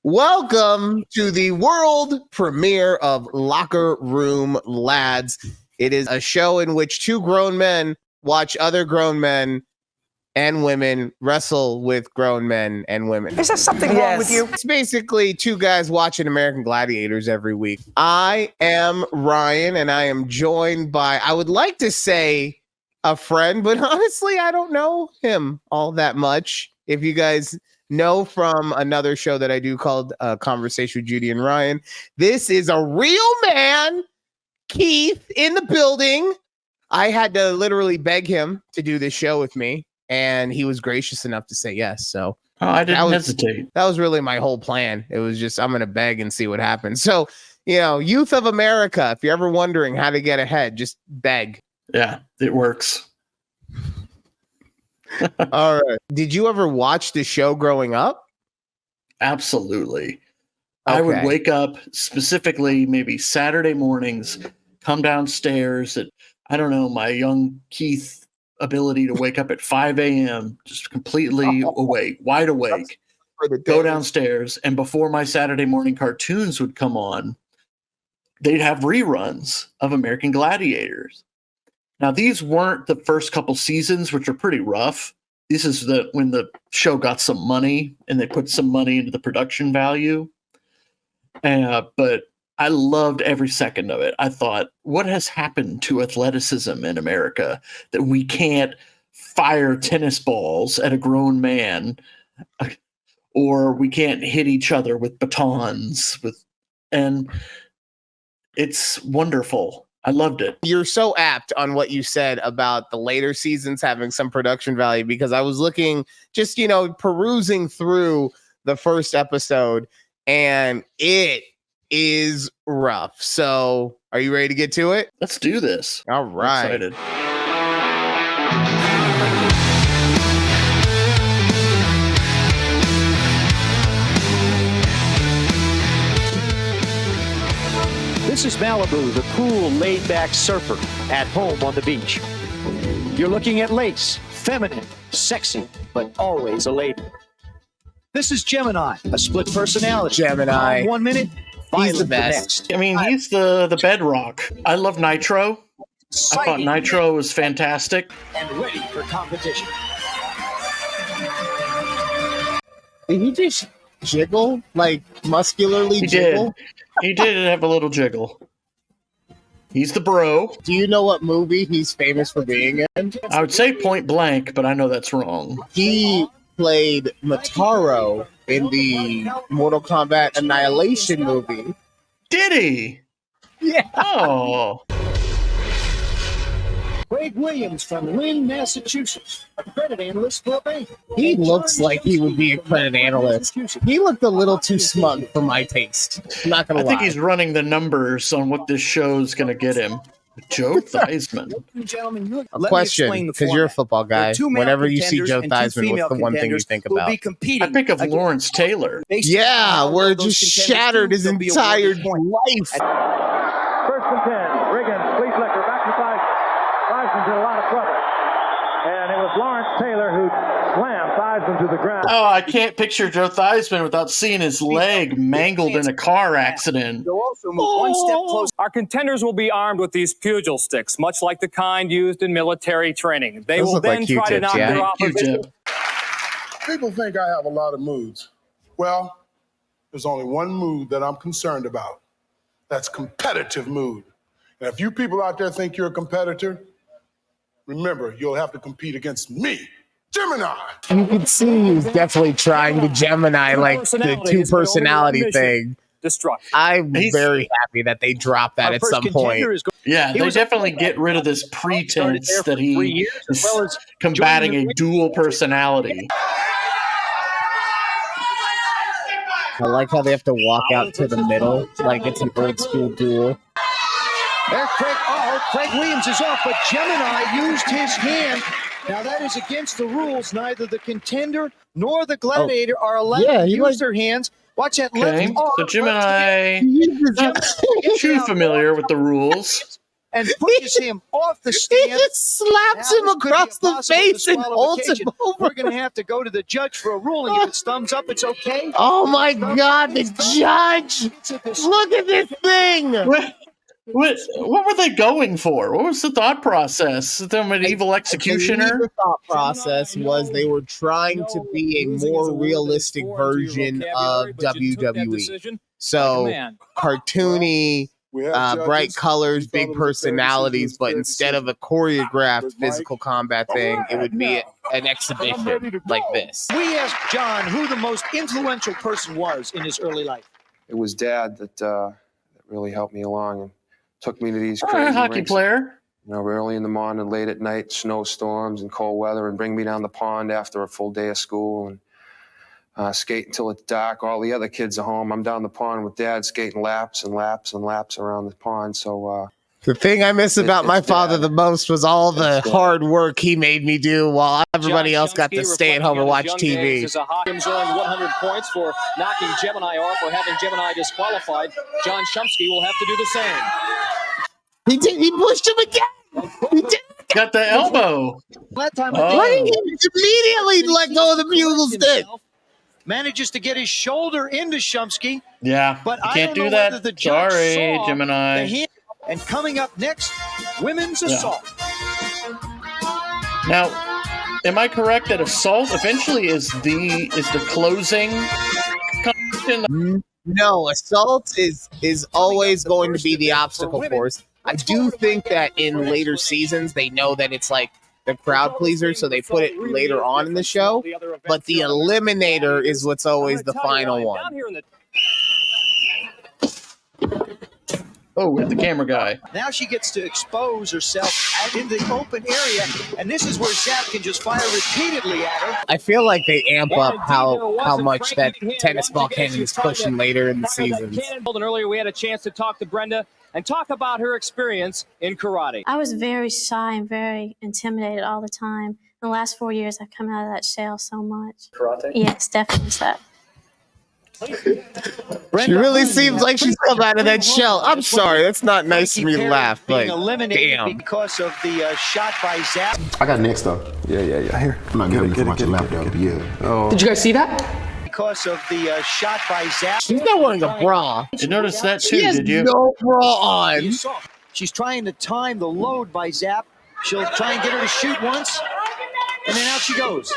Welcome to the world premiere of Locker Room Lads. It is a show in which two grown men watch other grown men and women wrestle with grown men and women. Is there something wrong with you? It's basically two guys watching American Gladiators every week. I am Ryan, and I am joined by, I would like to say, a friend, but honestly, I don't know him all that much. If you guys know from another show that I do called Conversation with Judy and Ryan, this is a real man, Keith, in the building. I had to literally beg him to do this show with me, and he was gracious enough to say yes. So I didn't hesitate. That was really my whole plan. It was just, I'm going to beg and see what happens. So, youth of America, if you're ever wondering how to get ahead, just beg. Yeah, it works. All right. Did you ever watch the show growing up? Absolutely. Okay. I would wake up specifically maybe Saturday mornings, come downstairs at, I don't know, my young Keith ability to wake up at 5 a.m., just completely awake, wide awake, go downstairs. And before my Saturday morning cartoons would come on, they'd have reruns of American Gladiators. Now, these weren't the first couple seasons, which are pretty rough. This is when the show got some money and they put some money into the production value. But I loved every second of it. I thought, what has happened to athleticism in America that we can't fire tennis balls at a grown man, or we can't hit each other with batons? And it's wonderful. I loved it. You're so apt on what you said about the later seasons having some production value, because I was looking, just, perusing through the first episode, and it is rough. So are you ready to get to it? Let's do this. All right. I'm excited. This is Malibu, the cool, laid-back surfer at home on the beach. You're looking at lace, feminine, sexy, but always a lady. This is Gemini, a split personality. Gemini. 1 minute, He's the violent best. next. I mean, he's the bedrock. I love Nitro. I thought Nitro was fantastic. And ready for competition. Did he just jiggle, like muscularly jiggle? He did have a little jiggle. He's the bro. Do you know what movie he's famous for being in? I would say Point Blank, but I know that's wrong. He played Mataro in the Mortal Kombat Annihilation movie. Did he? Yeah. Oh. Craig Williams from Lynn, Massachusetts, a credit analyst for a bank. He looks like he would be a credit analyst. He looked a little too smug for my taste. I'm not gonna lie. I think he's running the numbers on what this show's going to get him. Joe Theismann. A question, because you're a football guy. Whenever you see Joe Theismann, what's the one thing you think about? I think of Lawrence Taylor. Yeah, where it just shattered his entire life. First and 10. Riggins, Fleetlicker, back to five. Theismann's in a lot of trouble. And it was Lawrence Taylor who slammed Theismann to the ground. Oh, I can't picture Joe Theismann without seeing his leg mangled in a car accident. One step closer. Our contenders will be armed with these pugil sticks, much like the kind used in military training. They Those will look then like try to Q-tips, knock yeah. their opposition. Q-tip. People think I have a lot of moods. Well, there's only one mood that I'm concerned about. That's competitive mood. And if you people out there think you're a competitor, remember, you'll have to compete against me, Gemini. You can see he's definitely trying to Gemini, like the two personality thing. Destruction. I'm very happy that they dropped that at some point. Yeah, they definitely get rid of this pretense that he is combating a dual personality. I like how they have to walk out to the middle, like it's an old school duel. There, Craig Williams is off, but Gemini used his hand. Now that is against the rules. Neither the contender nor the gladiator are allowed to use their hands. Watch that left arm. So Gemini, not too familiar with the rules. and pushes him off the He stand. just slaps him across the face and holds him over. We're going to have to go to the judge for a ruling. If it's thumbs up, it's okay. Oh my God, the judge! Look at this thing! What were they going for? What was the thought process? The medieval executioner? The thought process was they were trying to be a more realistic version of WWE. So cartoony, bright colors, big personalities, but instead of a choreographed physical combat thing, it would be an exhibition like this. We asked John who the most influential person was in his early life. It was Dad that really helped me along and took me to these crazy hockey rinks, player. you know, early in the morning, late at night, snowstorms and cold weather, and bring me down the pond after a full day of school and skate until it's dark. All the other kids are home. I'm down the pond with Dad skating laps and laps and laps around the pond. So the thing I miss about my father the most was all the hard work he made me do while everybody else got to stay at home and watch TV. Williams earned 100 points for knocking Gemini off or having Gemini disqualified. John Shumsky will have to do the same. He did. He pushed him again. He did. Got the elbow. That time, He immediately let go of the bugle stick. Manages to get his shoulder into Shumsky. Yeah, But you I can't don't do know that. whether the judge Sorry, saw Gemini. the hand. And coming up next, women's assault. Now, am I correct that assault eventually is the closing competition? No, assault is always going to be the obstacle course. I do think that in later seasons they know that it's like the crowd pleaser, so they put it later on in the show. But the eliminator is what's always the final one. Oh, with the camera guy. Now she gets to expose herself out in the open area, and this is where Zap can just fire repeatedly at her. I feel like they amp up how much that tennis ball cannon is pushing later in the seasons. And earlier we had a chance to talk to Brenda and talk about her experience in karate. I was very shy and very intimidated all the time. In the last 4 years, I've come out of that shell so much. Karate? Yes, definitely that. She really seems like she's come out of that shell. I'm sorry, that's not nice for me to laugh, but damn. Because of the shot by Zap. I got next though. Yeah. Here. I'm not getting it. Your laptop. Yeah. Oh. Did you guys see that? Because of the shot by Zap. She's not wearing a bra. You noticed that too, She has did you? no bra on. You saw. She's trying to time the load by Zap. She'll try and get her to shoot once, and then out she goes.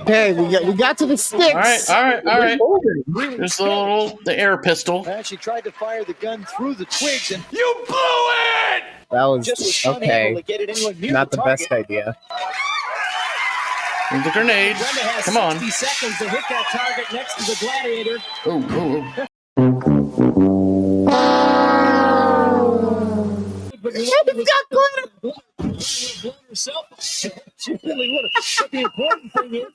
Okay, we got to the sticks. All right. There's the air pistol. She tried to fire the gun through the twigs, and You blew it! That was just was unable okay. to get it anywhere near Not the target. best idea. Here's the grenade. Brenda has Come on. 60 seconds to hit that target next to the Gladiator. Oh. It's got glitter. She really would have. But the important thing is,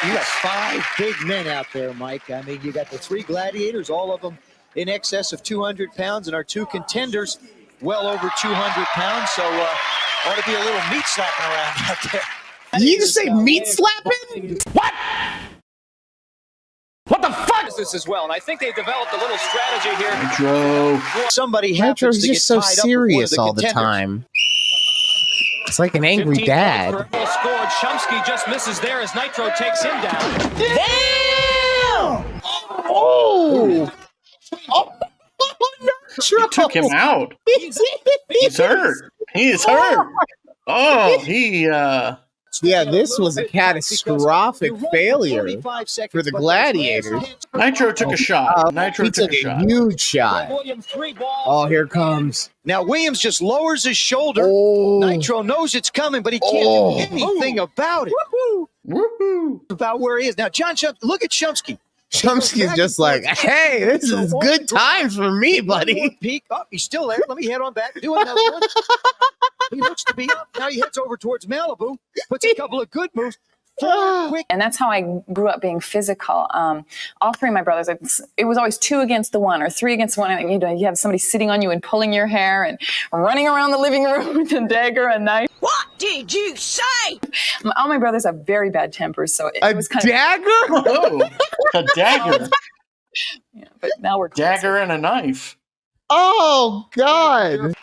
You got 5 big men out there, Mike. I mean, you got the 3 gladiators, all of them in excess of 200 pounds, and our 2 contenders well over 200 pounds. So ought to be a little meat slapping around out there. Did you just say meat slapping? What? What the fuck? this as well, and I think they've developed a little strategy here. Nitro. Somebody Nitro's happens to get just so tied serious up all with the one of the time. It's like an angry 15 dad. points for a goal scored. Shumsky just misses there as Nitro takes him down. Damn! Oh! Oh! You took him out. He's hurt. He is hurt. Oh, Yeah, this was a catastrophic failure for the Gladiators. Nitro took a shot. Nitro He took took a shot. huge shot. Williams, 3 balls. Oh, here comes. Now Williams just lowers his shoulder. Oh. Nitro knows it's coming, but he can't Oh. do anything about it. Woohoo. About where he is now. John, look at Shumsky. Chomsky's just like, hey, this is good times for me, buddy. Peek. Oh, he's still there. Let me head on back. Do another one. He looks to be up. Now he heads over towards Malibu. Puts a couple of good moves. Quick. And that's how I grew up being physical. All 3 of my brothers, it was always 2 against the 1 or 3 against 1. And you have somebody sitting on you and pulling your hair and running around the living room with a dagger and knife. What did you say? All my brothers have very bad tempers, so it was kind dagger? Oh, a dagger. Yeah, but now we're close. Dagger and a knife. Oh, God.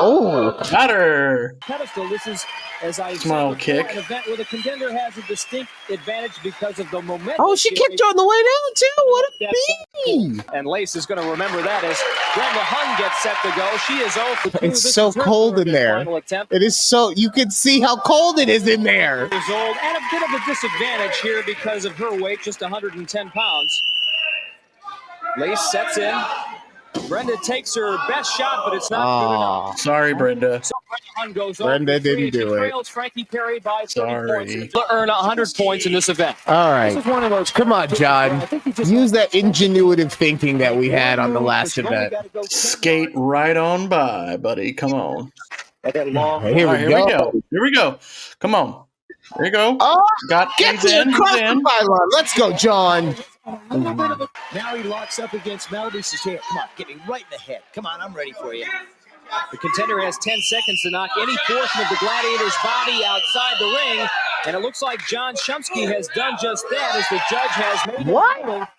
Oh, got her. Pedestal. This is, as I Smile said before, kick. an event where the contender has a distinct advantage because of the momentum. oh, she kicked her on the way down too. What a bee! And Lace is going to remember that as Brenda Hun gets set to go. She is 0 for 2. It's This so is her cold third in and there. final attempt. It is so, you can see how cold it is in there. Years old and a bit of a disadvantage here because of her weight, just 110 pounds. Lace sets in. Brenda takes her best shot, but it's not good enough. Sorry, Brenda. So Brenda Hun goes Brenda over three, didn't and she do it. trails Frankie Perry by 30 Sorry. points. To earn 100 points in this event. All right. This is one of those. Come on, John. Use that ingenuitive thinking that we had on the last event. Skate right on by, buddy. Come on. Here All we right, here go. we go. Here we go. Come on. There you go. Oh, Got get he's me in. across He's the in. pylon. Let's go, John. Now he locks up against Mel. He says, here, come on, get me right in the head. Come on, I'm ready for you. The contender has 10 seconds to knock any portion of the Gladiator's body outside the ring, and it looks like John Shumsky has done just that as the judge has made What?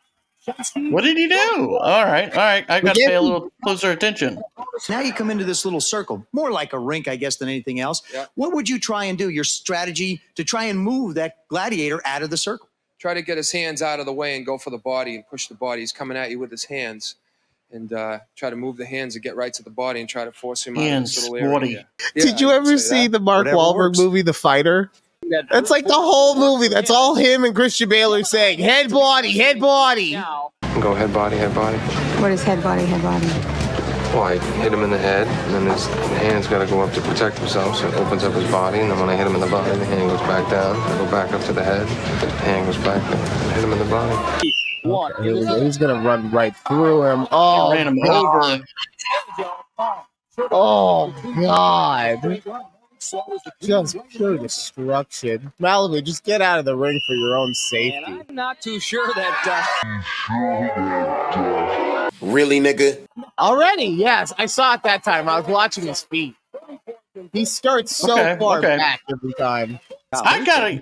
What did he do? All right. I got to pay a little closer attention. Now you come into this little circle, more like a rink, I guess, than anything else. Yeah. What would you try and do? Your strategy to try and move that gladiator out of the circle? Try to get his hands out of the way and go for the body and push the body. He's coming at you with his hands. And try to move the hands and get right to the body and try to force him out of Hands, this little body. area. Did you ever see the Mark Whatever Wahlberg works. movie, The Fighter? That's like the whole movie. That's all him and Christian Bale saying, head body, head body. now. Go head body, head body. What is head body, head body? Well, I hit him in the head, and then his hand's got to go up to protect himself, so it opens up his body, and then when I hit him in the body, the hand goes back down. I go back up to the head, the hand goes back down, and hit him in the body. Here we go. He's going to run right through him. Oh, Ran him God. Oh, God. Just pure destruction. Malibu, just get out of the ring for your own And safety. I'm not too sure that Really, nigga? Already, yes. I saw it that time. I was watching his feet. He starts so far back every time. I gotta,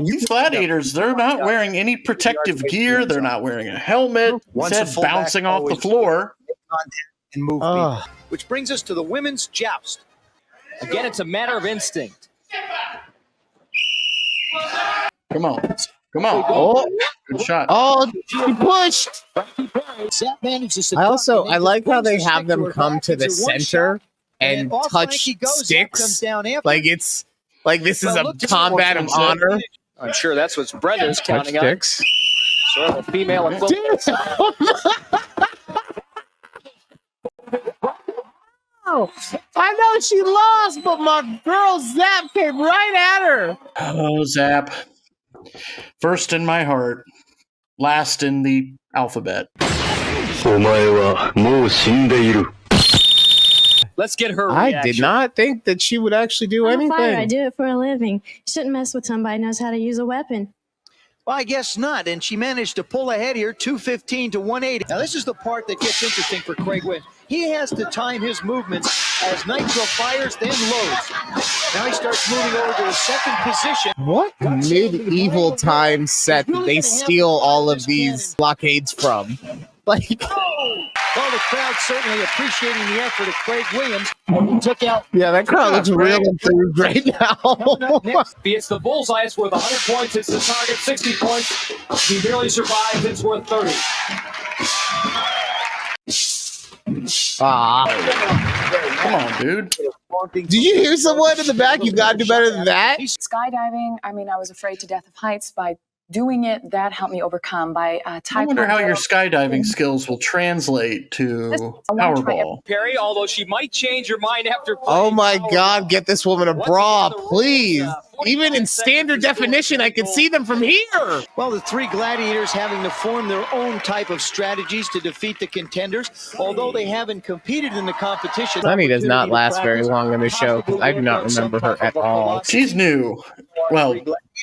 these gladiators, they're not wearing any protective gear. They're not wearing a helmet. Once Head a fullback, bouncing off the always floor. And move Oh. people. Which brings us to the women's joust. again, it's a matter of instinct. Come on. Come on. Oh, Good shot. oh, she pushed. Zap manages to I like how they have them come to the center and off touch Frankie goes. Zap sticks. comes down after. Like it's like this is Well, a look, this combat of sportsmanship. honor. I'm sure that's what Brenda's Touch counting on. sticks. Sort of a female equivalent. Oh, I know she lost, but my girl Zap came right at her. Oh, Zap. First in my heart, last in the alphabet. Let's get her I reaction. did not think that she would actually do I'm a fighter. I anything. do it for a living. You shouldn't mess with somebody who knows how to use a weapon. Well, I guess not. And she managed to pull ahead here, 215 to 180. Now, this is the part that gets interesting for Craig Williams. He has to time his movements as Nitro fires, then loads. Now he starts moving over to the second position. What medieval time set did they steal all of these blockades from? Like, Well, the crowd certainly appreciating the effort of Craig Williams. He took out. yeah, that crowd looks real enthused right now. It's the bullseye. It's worth 100 points. It's the target, 60 points. He barely survived. It's worth 30. Come on, dude. Did you hear someone in the back? You gotta do better than that. Skydiving, I mean, I was afraid to death of heights. By doing it, that helped me overcome. By I wonder how your skydiving skills will translate to Powerball. Perry, although she might change her mind after playing Oh my Powerball. God, get this woman a bra, please. Even in standard definition, I can see them from here. Well, the three gladiators having to form their own type of strategies to defeat the contenders, although they haven't competed in the competition. Sunny does not last very long on this show. I do not remember her at all. She's new. Well,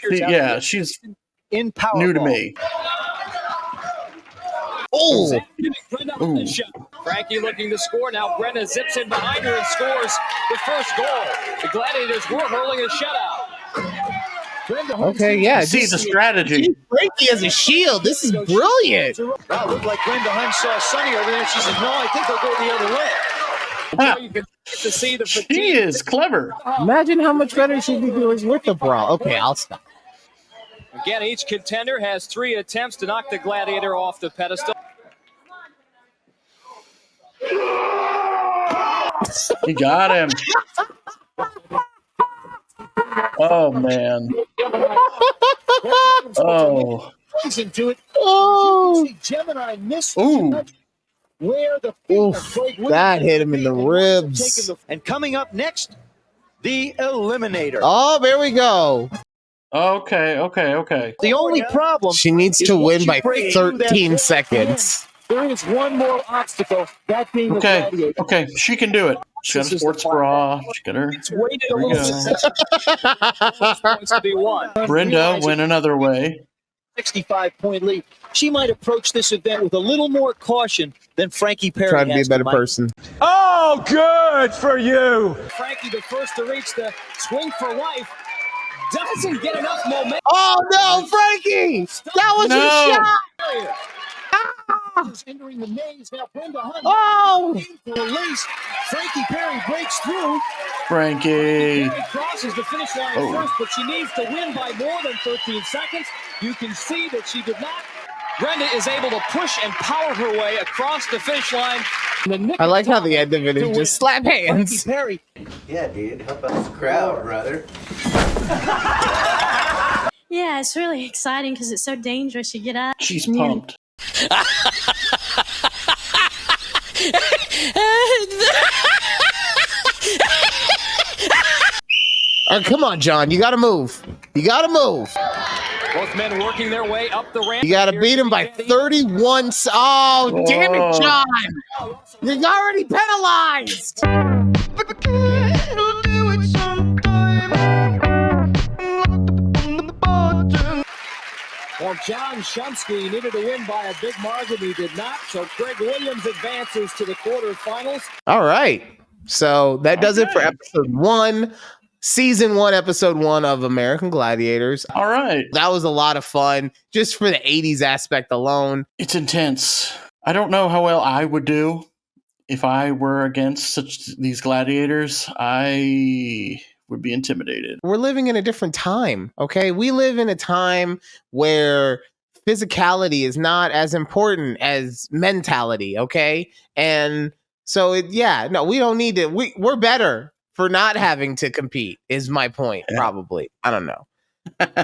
yeah, she's in Powerball. new to me. Oh, Ooh. Frankie looking to score. Now Brenda zips in behind her and scores the first goal. The Gladiators were hurling a shutout. okay, yeah. See the strategy. Frankie has a shield. This is brilliant. Wow, looked like Brenda Hunt saw Sonny over there. She said, no, I think they'll go the other way. Ah, You can get to see the she fatigue. is clever. Imagine how much better she'd be doing with the bra. Okay, I'll stop. Again, each contender has 3 attempts to knock the Gladiator off the pedestal. He got him. Oh man. Oh. Into it. Oh, Gemini missed Ooh. where the feet of oof, Craig Williams that hit him would in be. the They must have ribs. taken And coming up next, the Eliminator. Oh, there we go. Okay. The only problem She needs is to once win you by break through that 13 wall, seconds. there is one more obstacle, that being the Okay. Gladiator. Okay. She can do it. She got This a is sports the bra. She got her. It's weighted a There we little go. bit. Points to be won. Brenda went another way. 65-point lead. She might approach this event with a little more caution than Frankie Perry Try to be a has better tonight. person. Oh, good for you. Frankie, the first to reach the swing for life, doesn't get enough momentum. Oh no, Frankie! That was No. your shot! Is entering the maze now. Brenda Hunt. Oh! Release. Frankie Perry breaks through. Frankie. Perry crosses the finish line first, but she needs to win by more than 13 seconds. You can see that she did not. Brenda is able to push and power her way across the finish line. I like how the end of it is just slap hands. Perry. Yeah, dude. Help out this crowd, brother. Yeah, it's really exciting because it's so dangerous. You get up. She's and you- pumped. Oh, come on, John. You got to move. You got to move. Both men working their way up the ramp. You got to beat him by 31. Oh, damn it, John. You're already penalized. Well, John Shumsky needed to win by a big margin. He did not. So Craig Williams advances to the quarterfinals. All right. So that does it for episode 1. Season 1, episode 1 of American Gladiators. All right. That was a lot of fun just for the 80s aspect alone. It's intense. I don't know how well I would do if I were against these gladiators. I would be intimidated. We're living in a different time, okay? We live in a time where physicality is not as important as mentality, okay? And so, we don't need to. We're better for not having to compete, is my point, probably. I don't know.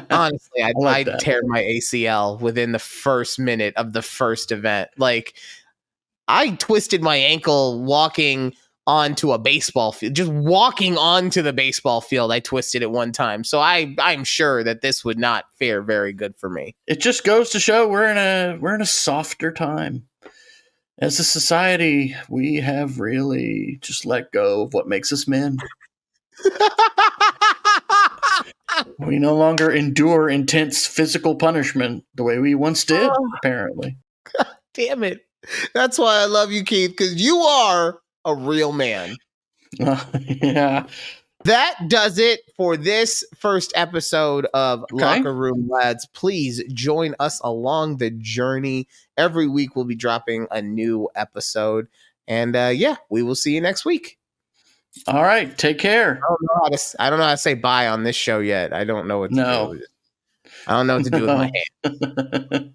Honestly, I'd tear my ACL within the first minute of the first event. Like, I twisted my ankle walking onto a baseball field. Just walking onto the baseball field, I twisted it one time. So I'm sure that this would not fare very good for me. It just goes to show we're in a softer time. As a society, we have really just let go of what makes us men. We no longer endure intense physical punishment the way we once did, apparently. God damn it. That's why I love you, Keith, because you are a real man. Yeah. That does it for this first episode of Locker Room Lads. Please join us along the journey. Every week we'll be dropping a new episode. And we will see you next week. All right. Take care. I don't know how to say bye on this show yet. I don't know what to do. I don't know what to do with my hand.